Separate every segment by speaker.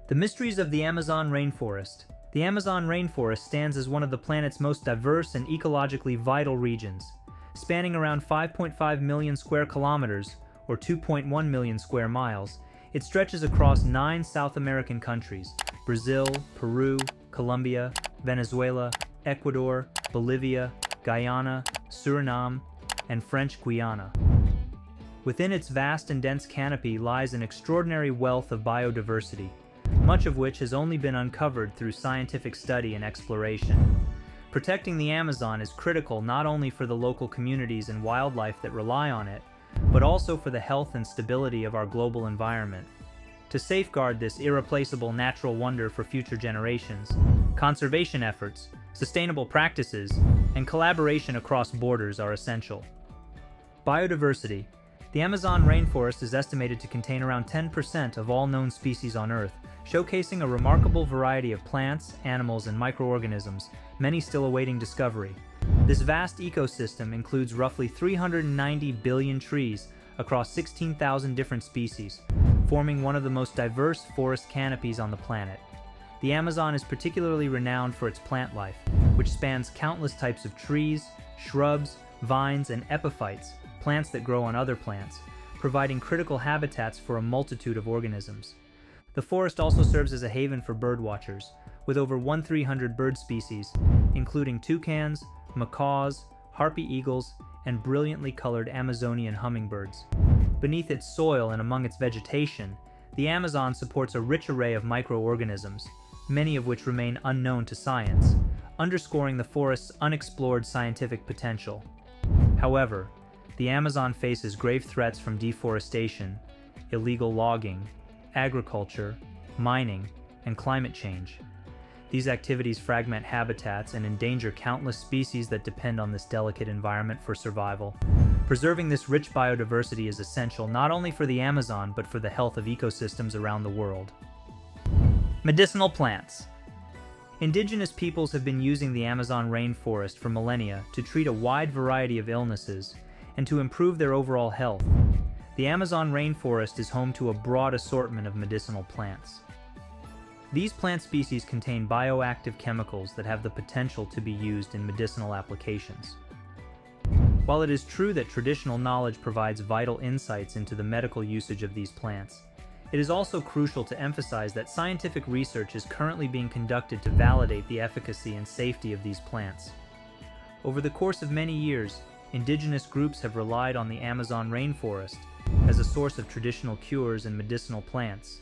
Speaker 1: The mysteries of the Amazon rainforest. The Amazon rainforest stands as one of the planet's most diverse and ecologically vital regions. Spanning around 5.5 million square kilometers, or 2.1 million square miles, it stretches across 9 South American countries: Brazil, Peru, Colombia, Venezuela, Ecuador, Bolivia, Guyana, Suriname, and French Guiana. Within its vast and dense canopy lies an extraordinary wealth of biodiversity, much of which has only been uncovered through scientific study and exploration. Protecting the Amazon is critical not only for the local communities and wildlife that rely on it, but also for the health and stability of our global environment. To safeguard this irreplaceable natural wonder for future generations, conservation efforts, sustainable practices, and collaboration across borders are essential. Biodiversity. The Amazon rainforest is estimated to contain around 10% of all known species on Earth, showcasing a remarkable variety of plants, animals, and microorganisms, many still awaiting discovery. This vast ecosystem includes roughly 390 billion trees across 16,000 different species, forming one of the most diverse forest canopies on the planet. The Amazon is particularly renowned for its plant life, which spans countless types of trees, shrubs, vines, and epiphytes, plants that grow on other plants, providing critical habitats for a multitude of organisms. The forest also serves as a haven for birdwatchers, with over 1,300 bird species, including toucans, macaws, harpy eagles, and brilliantly colored Amazonian hummingbirds. Beneath its soil and among its vegetation, the Amazon supports a rich array of microorganisms, many of which remain unknown to science, underscoring the forest's unexplored scientific potential. However, the Amazon faces grave threats from deforestation, illegal logging, agriculture, mining, and climate change. These activities fragment habitats and endanger countless species that depend on this delicate environment for survival. Preserving this rich biodiversity is essential not only for the Amazon but for the health of ecosystems around the world. Medicinal plants. Indigenous peoples have been using the Amazon rainforest for millennia to treat a wide variety of illnesses and to improve their overall health. The Amazon rainforest is home to a broad assortment of medicinal plants. These plant species contain bioactive chemicals that have the potential to be used in medicinal applications. While it is true that traditional knowledge provides vital insights into the medical usage of these plants, it is also crucial to emphasize that scientific research is currently being conducted to validate the efficacy and safety of these plants. Over the course of many years, indigenous groups have relied on the Amazon rainforest as a source of traditional cures and medicinal plants.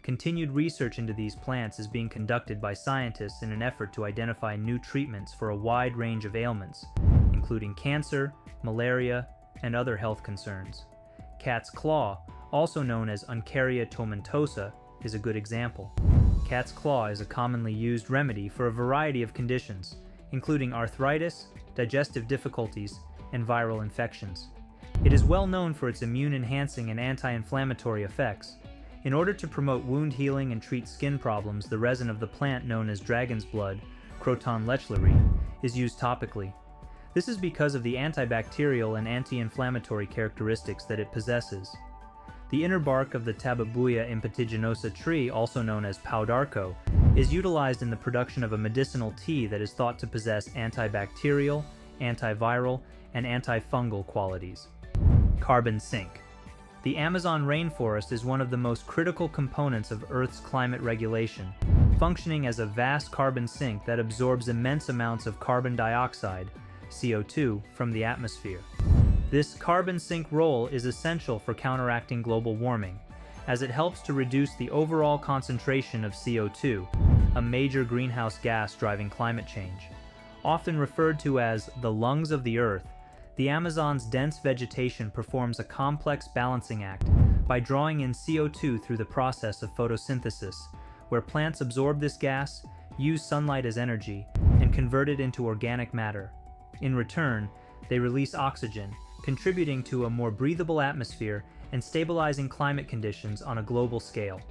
Speaker 1: Continued research into these plants is being conducted by scientists in an effort to identify new treatments for a wide range of ailments, including cancer, malaria, and other health concerns. Cat's claw, also known as Uncaria tomentosa, is a good example. Cat's claw is a commonly used remedy for a variety of conditions, including arthritis, digestive difficulties, and viral infections. It is well known for its immune-enhancing and anti-inflammatory effects. In order to promote wound healing and treat skin problems, the resin of the plant known as dragon's blood, Croton lechleri, is used topically. This is because of the antibacterial and anti-inflammatory characteristics that it possesses. The inner bark of the Tabebuia impetigonosa tree, also known as paudarco, is utilized in the production of a medicinal tea that is thought to possess antibacterial, antiviral, and antifungal qualities. Carbon sink. The Amazon rainforest is one of the most critical components of Earth's climate regulation, functioning as a vast carbon sink that absorbs immense amounts of carbon dioxide, CO2, from the atmosphere. This carbon sink role is essential for counteracting global warming, as it helps to reduce the overall concentration of CO2, a major greenhouse gas driving climate change. Often referred to as the lungs of the Earth, the Amazon's dense vegetation performs a complex balancing act by drawing in CO2 through the process of photosynthesis, where plants absorb this gas, use sunlight as energy, and convert it into organic matter. In return, they release oxygen, contributing to a more breathable atmosphere and stabilizing climate conditions on a global scale.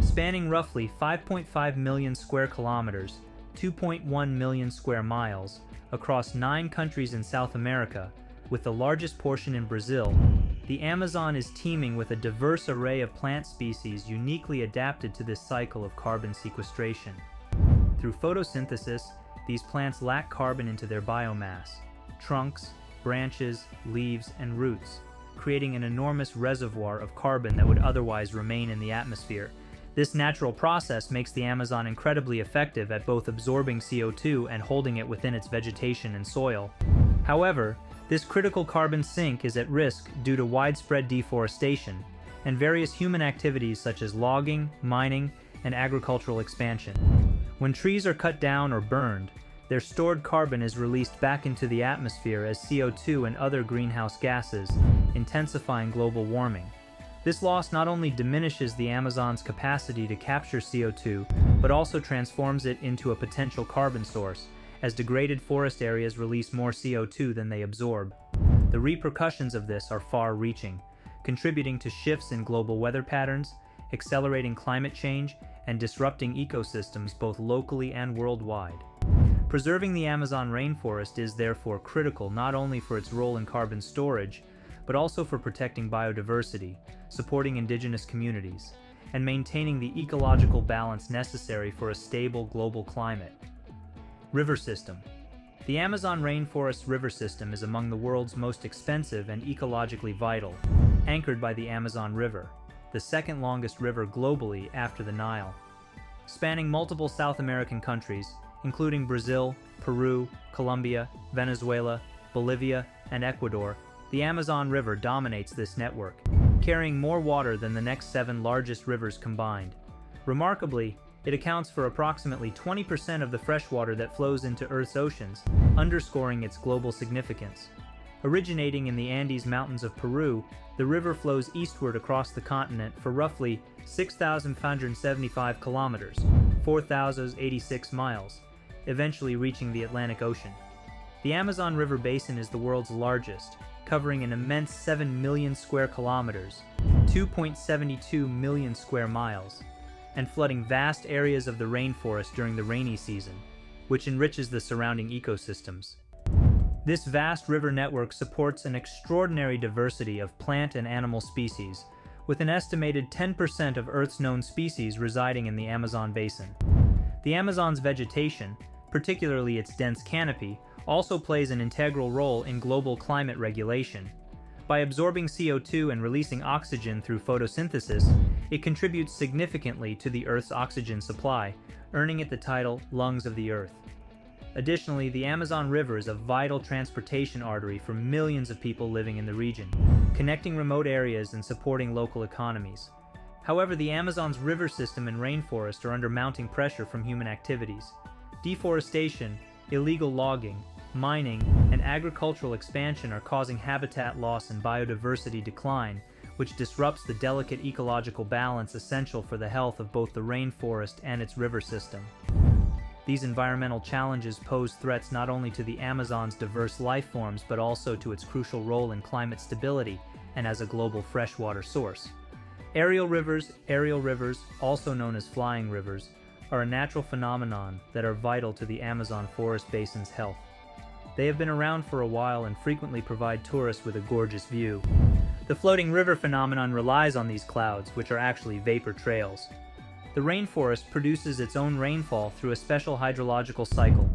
Speaker 1: Spanning roughly 5.5 million square kilometers, 2.1 million square miles, across 9 countries in South America, with the largest portion in Brazil, The Amazon is teeming with a diverse array of plant species uniquely adapted to this cycle of carbon sequestration. Through photosynthesis, these plants lack carbon into their biomass, trunks, branches, leaves, and roots, creating an enormous reservoir of carbon that would otherwise remain in the atmosphere. This natural process makes the Amazon incredibly effective at both absorbing CO2 and holding it within its vegetation and soil. However, this critical carbon sink is at risk due to widespread deforestation and various human activities such as logging, mining, and agricultural expansion. When trees are cut down or burned, their stored carbon is released back into the atmosphere as CO2 and other greenhouse gases, intensifying global warming. This loss not only diminishes the Amazon's capacity to capture CO2, but also transforms it into a potential carbon source, as degraded forest areas release more CO2 than they absorb. The repercussions of this are far-reaching, contributing to shifts in global weather patterns, accelerating climate change, and disrupting ecosystems both locally and worldwide. Preserving the Amazon rainforest is therefore critical not only for its role in carbon storage, but also for protecting biodiversity, supporting indigenous communities, and maintaining the ecological balance necessary for a stable global climate. River system. The Amazon rainforest river system is among the world's most expensive and ecologically vital, anchored by the Amazon River, the second longest river globally after the Nile. Spanning multiple South American countries, including Brazil, Peru, Colombia, Venezuela, Bolivia, and Ecuador, the Amazon River dominates this network, carrying more water than the next 7 largest rivers combined. Remarkably, it accounts for approximately 20% of the freshwater that flows into Earth's oceans, underscoring its global significance. Originating in the Andes Mountains of Peru, the river flows eastward across the continent for roughly 6,575 kilometers, 4,086 miles, eventually reaching the Atlantic Ocean. The Amazon River Basin is the world's largest, covering an immense 7 million square kilometers, 2.72 million square miles, and flooding vast areas of the rainforest during the rainy season, which enriches the surrounding ecosystems. This vast river network supports an extraordinary diversity of plant and animal species, with an estimated 10% of Earth's known species residing in the Amazon basin. The Amazon's vegetation, particularly its dense canopy, also plays an integral role in global climate regulation. By absorbing CO2 and releasing oxygen through photosynthesis, it contributes significantly to the Earth's oxygen supply, earning it the title Lungs of the Earth. Additionally, the Amazon River is a vital transportation artery for millions of people living in the region, connecting remote areas and supporting local economies. However, the Amazon's river system and rainforest are under mounting pressure from human activities. Deforestation, illegal logging, mining, and agricultural expansion are causing habitat loss and biodiversity decline, which disrupts the delicate ecological balance essential for the health of both the rainforest and its river system. These environmental challenges pose threats not only to the Amazon's diverse life forms but also to its crucial role in climate stability and as a global freshwater source. Aerial rivers, also known as flying rivers, are a natural phenomenon that are vital to the Amazon forest basin's health. They have been around for a while and frequently provide tourists with a gorgeous view. The floating river phenomenon relies on these clouds, which are actually vapor trails. The rainforest produces its own rainfall through a special hydrological cycle.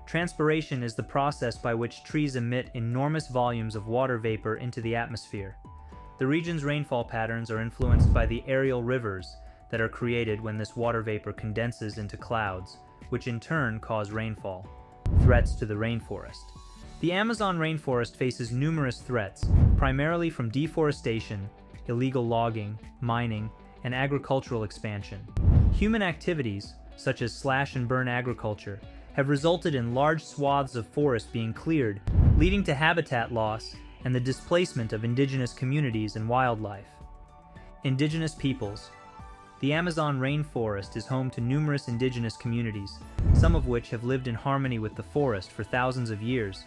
Speaker 1: Transpiration is the process by which trees emit enormous volumes of water vapor into the atmosphere. The region's rainfall patterns are influenced by the aerial rivers that are created when this water vapor condenses into clouds, which in turn cause rainfall. Threats to the rainforest. The Amazon rainforest faces numerous threats, primarily from deforestation, illegal logging, mining, and agricultural expansion. Human activities, such as slash-and-burn agriculture, have resulted in large swaths of forest being cleared, leading to habitat loss and the displacement of indigenous communities and wildlife. Indigenous peoples. The Amazon rainforest is home to numerous indigenous communities, some of which have lived in harmony with the forest for thousands of years.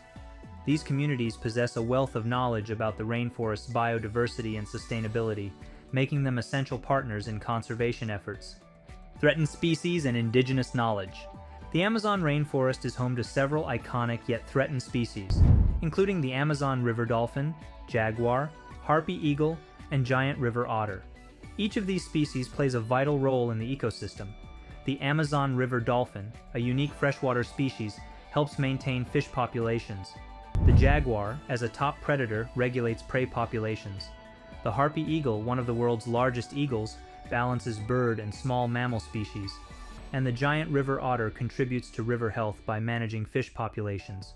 Speaker 1: These communities possess a wealth of knowledge about the rainforest's biodiversity and sustainability, making them essential partners in conservation efforts. Threatened species and indigenous knowledge. The Amazon rainforest is home to several iconic yet threatened species, including the Amazon river dolphin, jaguar, harpy eagle, and giant river otter. Each of these species plays a vital role in the ecosystem. The Amazon river dolphin, a unique freshwater species, helps maintain fish populations. The jaguar, as a top predator, regulates prey populations. The harpy eagle, one of the world's largest eagles, balances bird and small mammal species. And the giant river otter contributes to river health by managing fish populations.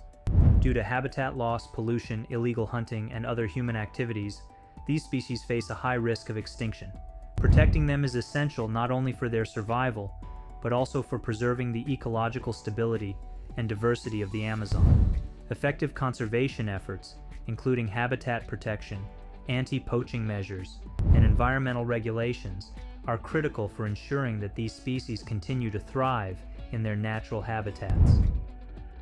Speaker 1: Due to habitat loss, pollution, illegal hunting, and other human activities, these species face a high risk of extinction. Protecting them is essential not only for their survival, but also for preserving the ecological stability and diversity of the Amazon. Effective conservation efforts, including habitat protection, anti-poaching measures, and environmental regulations, are critical for ensuring that these species continue to thrive in their natural habitats.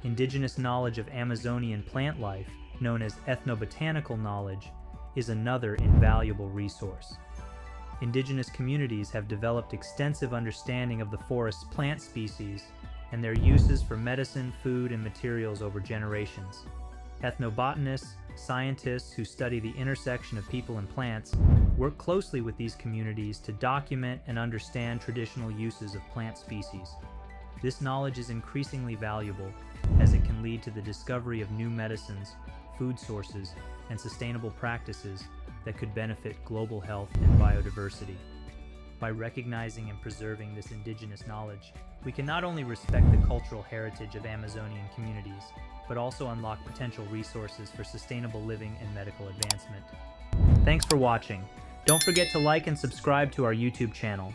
Speaker 1: Indigenous knowledge of Amazonian plant life, known as ethnobotanical knowledge, is another invaluable resource. Indigenous communities have developed extensive understanding of the forest's plant species and their uses for medicine, food, and materials over generations. Ethnobotanists, scientists who study the intersection of people and plants, work closely with these communities to document and understand traditional uses of plant species. This knowledge is increasingly valuable as it can lead to the discovery of new medicines, food sources, and sustainable practices that could benefit global health and biodiversity. By recognizing and preserving this indigenous knowledge, we can not only respect the cultural heritage of Amazonian communities, but also unlock potential resources for sustainable living and medical advancement. Thanks for watching. Don't forget to like and subscribe to our YouTube channel.